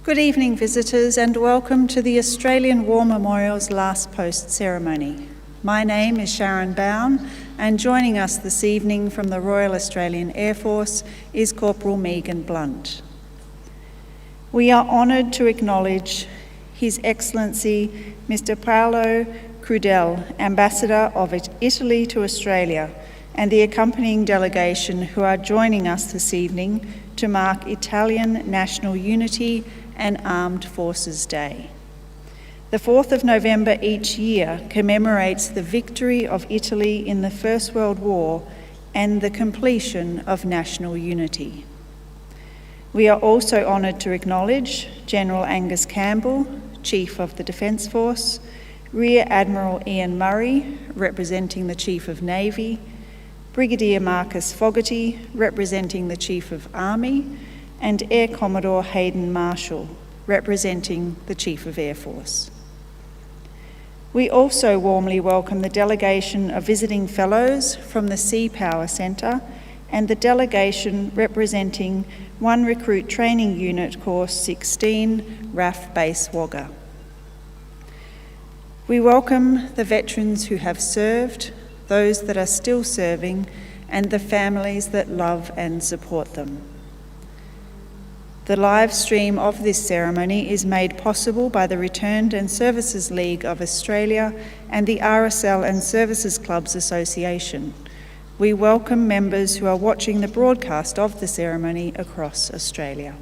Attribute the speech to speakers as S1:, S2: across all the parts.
S1: Good evening, visitors, and welcome to the Australian War Memorial's Last Post ceremony. My name is Sharon Bown, and joining us this evening from the Royal Australian Air Force is Corporal Megan Blunt. We are honoured to acknowledge His Excellency Mr. Paolo Crudel, Ambassador of Italy to Australia, and the accompanying delegation who are joining us this evening to mark Italian National Unity and Armed Forces Day. The 4th of November each year commemorates the victory of Italy in the First World War and the completion of national unity. We are also honoured to acknowledge General Angus Campbell, Chief of the Defence Force, Rear Admiral Ian Murray, representing the Chief of Navy, Brigadier Marcus Fogarty, representing the Chief of Army, and Air Commodore Hayden Marshall, representing the Chief of Air Force. We also warmly welcome the delegation of visiting fellows from the Sea Power Centre and the delegation representing 1 Recruit Training Unit Course 16, RAF Base Wagga. We welcome the veterans who have served, those that are still serving, and the families that love and support them. The live stream of this ceremony is made possible by the Returned and Services League of Australia and the RSL and Services Clubs Association. We welcome members who are watching the broadcast of the ceremony across Australia.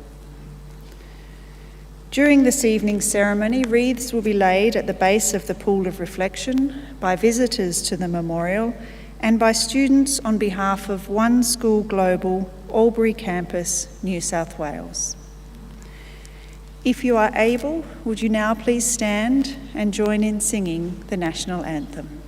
S1: During this evening's ceremony, wreaths will be laid at the base of the Pool of Reflection by visitors to the memorial and by students on behalf of One School Global, Albury Campus, New South Wales. If you are able, would you now please stand and join in singing the National Anthem?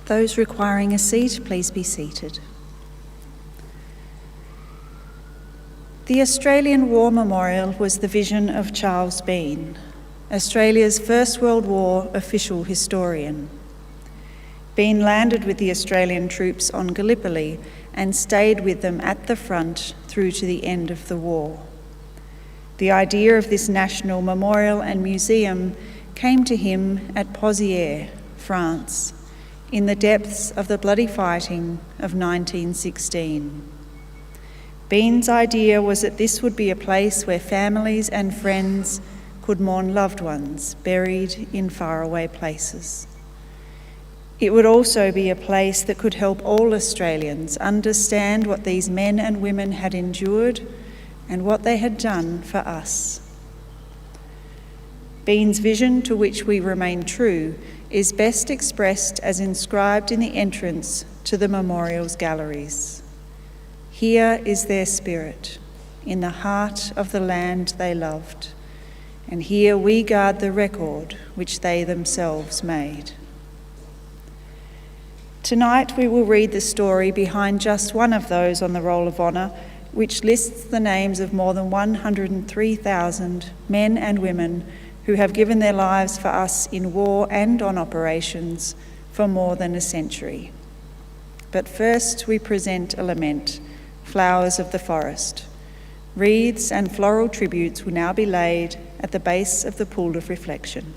S1: Those requiring a seat, please be seated. The Australian War Memorial was the vision of Charles Bean, Australia's First World War official historian. Bean landed with the Australian troops on Gallipoli and stayed with them at the front through to the end of the war. The idea of this national memorial and museum came to him at Pozières, France, in the depths of the bloody fighting of 1916. Bean's idea was that this would be a place where families and friends could mourn loved ones buried in faraway places. It would also be a place that could help all Australians understand what these men and women had endured and what they had done for us. Bean's vision, to which we remain true, is best expressed as inscribed in the entrance to the memorial's galleries. Here is their spirit, in the heart of the land they loved, and here we guard the record which they themselves made. Tonight we will read the story behind just one of those on the Roll of Honour, which lists the names of more than 103,000 men and women who have given their lives for us in war and on operations for more than a century. But first we present a lament, Flowers of the Forest. Wreaths and floral tributes will now be laid at the base of the Pool of Reflection.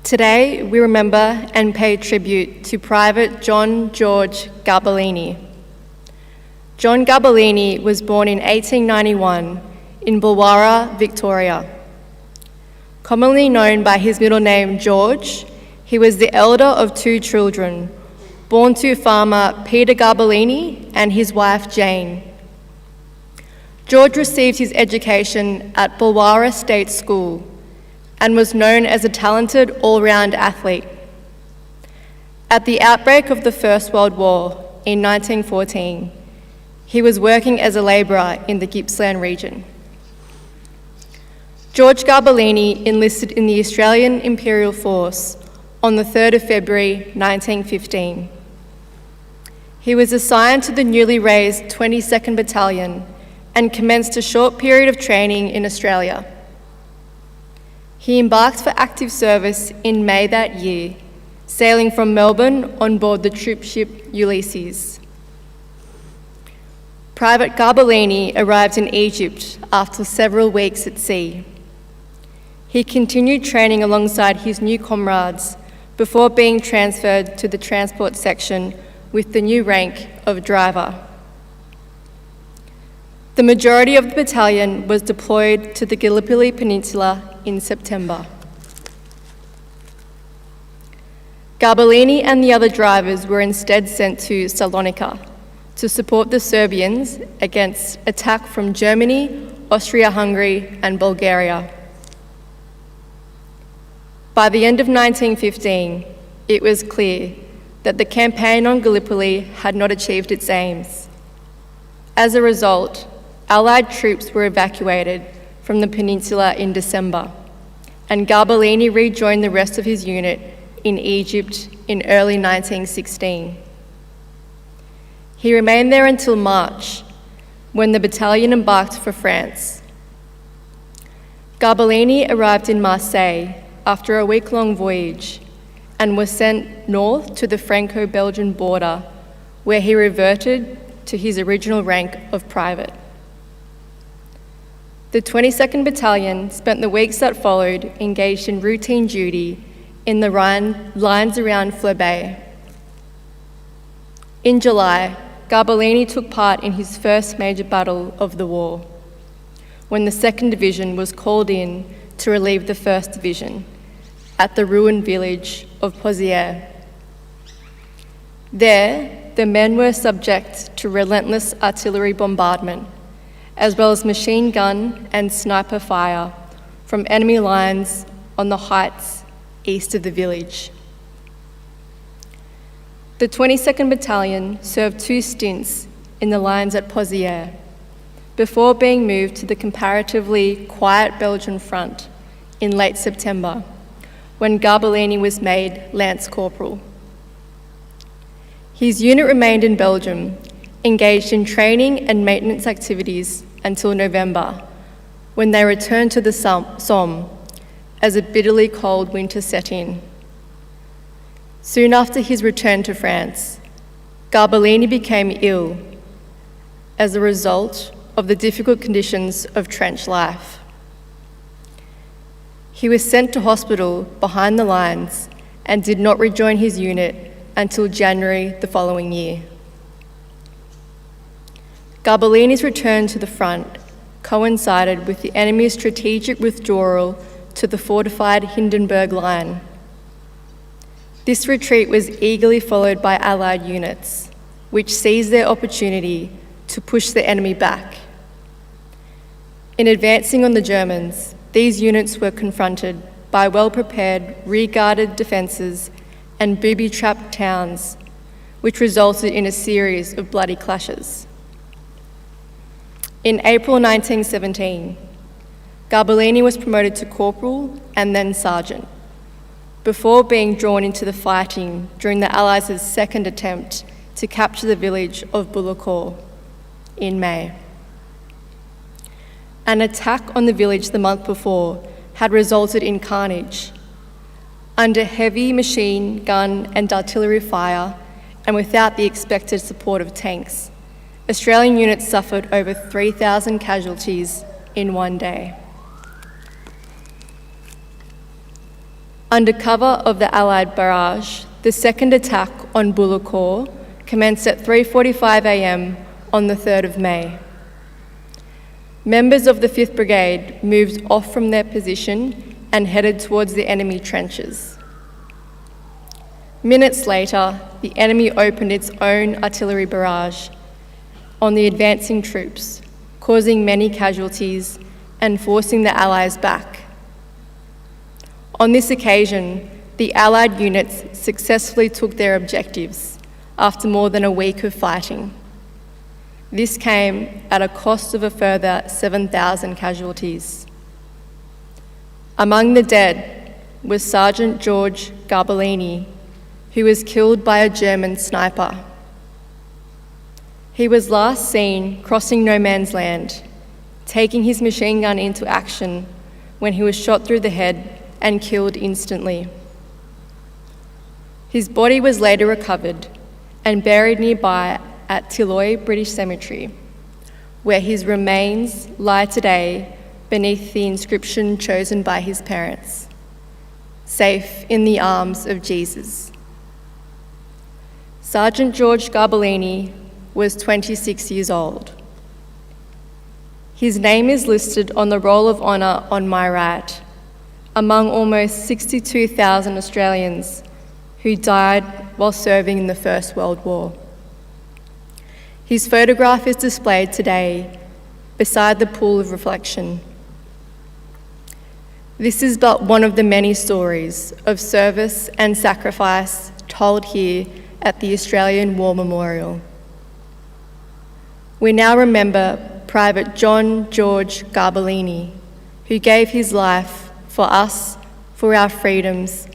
S2: Today, we remember and pay tribute to Private John George Garbellini. John Garbellini was born in 1891 in Bulwara, Victoria. Commonly known by his middle name George, he was the elder of 2 children, born to farmer Peter Garbellini and his wife Jane. George received his education at Bulwara State School and was known as a talented all-round athlete. At the outbreak of the First World War in 1914, he was working as a labourer in the Gippsland region. George Garbellini enlisted in the Australian Imperial Force on the 3rd of February 1915. He was assigned to the newly raised 22nd Battalion and commenced a short period of training in Australia. He embarked for active service in May that year, sailing from Melbourne on board the troop ship Ulysses. Private Garbellini arrived in Egypt after several weeks at sea. He continued training alongside his new comrades before being transferred to the transport section with the new rank of driver. The majority of the battalion was deployed to the Gallipoli Peninsula in September. Garbellini and the other drivers were instead sent to Salonika to support the Serbians against attack from Germany, Austria-Hungary, and Bulgaria. By the end of 1915, it was clear that the campaign on Gallipoli had not achieved its aims. As a result, Allied troops were evacuated from the peninsula in December, and Garbellini rejoined the rest of his unit in Egypt in early 1916. He remained there until March, when the battalion embarked for France. Garbellini arrived in Marseille after a week-long voyage and was sent north to the Franco-Belgian border, where he reverted to his original rank of private. The 22nd Battalion spent the weeks that followed engaged in routine duty in the lines around Fleury. In July, Garbellini took part in his first major battle of the war, when the 2nd Division was called in to relieve the 1st Division at the ruined village of Pozières. There, the men were subject to relentless artillery bombardment, as well as machine gun and sniper fire from enemy lines on the heights east of the village. The 22nd Battalion served 2 stints in the lines at Pozières before being moved to the comparatively quiet Belgian front in late September, when Garbellini was made Lance Corporal. His unit remained in Belgium, engaged in training and maintenance activities until November, when they returned to the Somme as a bitterly cold winter set in. Soon after his return to France, Garbellini became ill as a result of the difficult conditions of trench life. He was sent to hospital behind the lines and did not rejoin his unit until January the following year. Garbellini's return to the front coincided with the enemy's strategic withdrawal to the fortified Hindenburg Line. This retreat was eagerly followed by Allied units, which seized their opportunity to push the enemy back. In advancing on the Germans, these units were confronted by well-prepared rear-guarded defences and booby-trapped towns, which resulted in a series of bloody clashes. In April 1917, Garbellini was promoted to corporal and then sergeant, before being drawn into the fighting during the Allies' second attempt to capture the village of Bullecourt in May. An attack on the village the month before had resulted in carnage. Under heavy machine gun and artillery fire, and without the expected support of tanks, Australian units suffered over 3,000 casualties in one day. Under cover of the Allied barrage, the second attack on Bullecourt commenced at 3:45 a.m. on the 3rd of May. Members of the 5th Brigade moved off from their position and headed towards the enemy trenches. Minutes later, the enemy opened its own artillery barrage on the advancing troops, causing many casualties and forcing the Allies back. On this occasion, the Allied units successfully took their objectives after more than a week of fighting. This came at a cost of a further 7,000 casualties. Among the dead was Sergeant George Garbellini, who was killed by a German sniper. He was last seen crossing no man's land, taking his machine gun into action when he was shot through the head and killed instantly. His body was later recovered and buried nearby at Tilloy British Cemetery, where his remains lie today beneath the inscription chosen by his parents, "Safe in the arms of Jesus." Sergeant George Garbellini was 26 years old. His name is listed on the Roll of Honour on my right, among almost 62,000 Australians who died while serving in the First World War. His photograph is displayed today beside the pool of reflection. This is but one of the many stories of service and sacrifice told here at the Australian War Memorial. We now remember Private John George Garbellini, who gave his life for us, for our freedoms,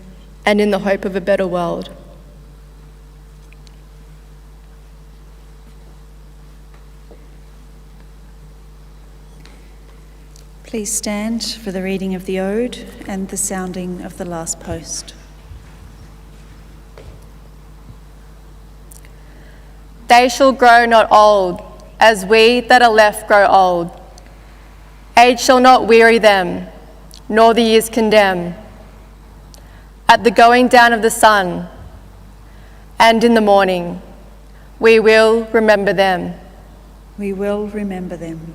S2: and in the hope of a better world.
S1: Please stand for the reading of the Ode and the sounding of the last post.
S2: They shall grow not old, as we that are left grow old. Age shall not weary them, nor the years condemn. At the going down of the sun, and in the morning, we will remember them.
S1: We will remember them.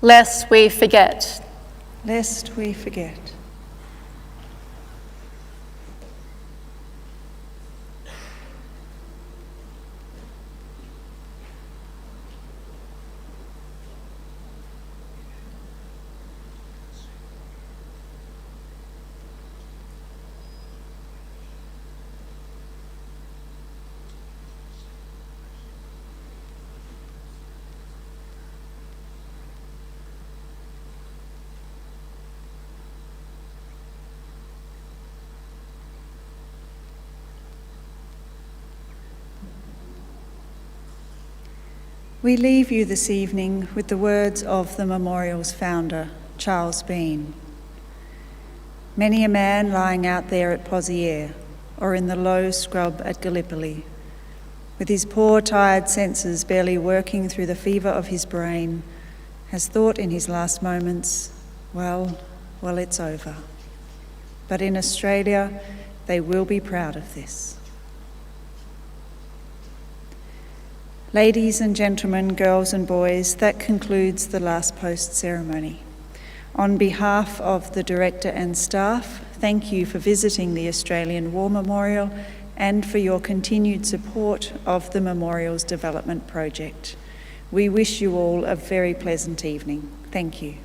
S2: Lest we forget.
S1: Lest we forget. We leave you this evening with the words of the memorial's founder, Charles Bean. Many a man lying out there at Pozières or in the low scrub at Gallipoli with his poor, tired senses barely working through the fever of his brain, has thought in his last moments, well, it's over. But in Australia, they will be proud of this. Ladies and gentlemen, girls and boys, that concludes the Last Post ceremony. On behalf of the Director and staff, thank you for visiting the Australian War Memorial and for your continued support of the Memorial's development project. We wish you all a very pleasant evening. Thank you.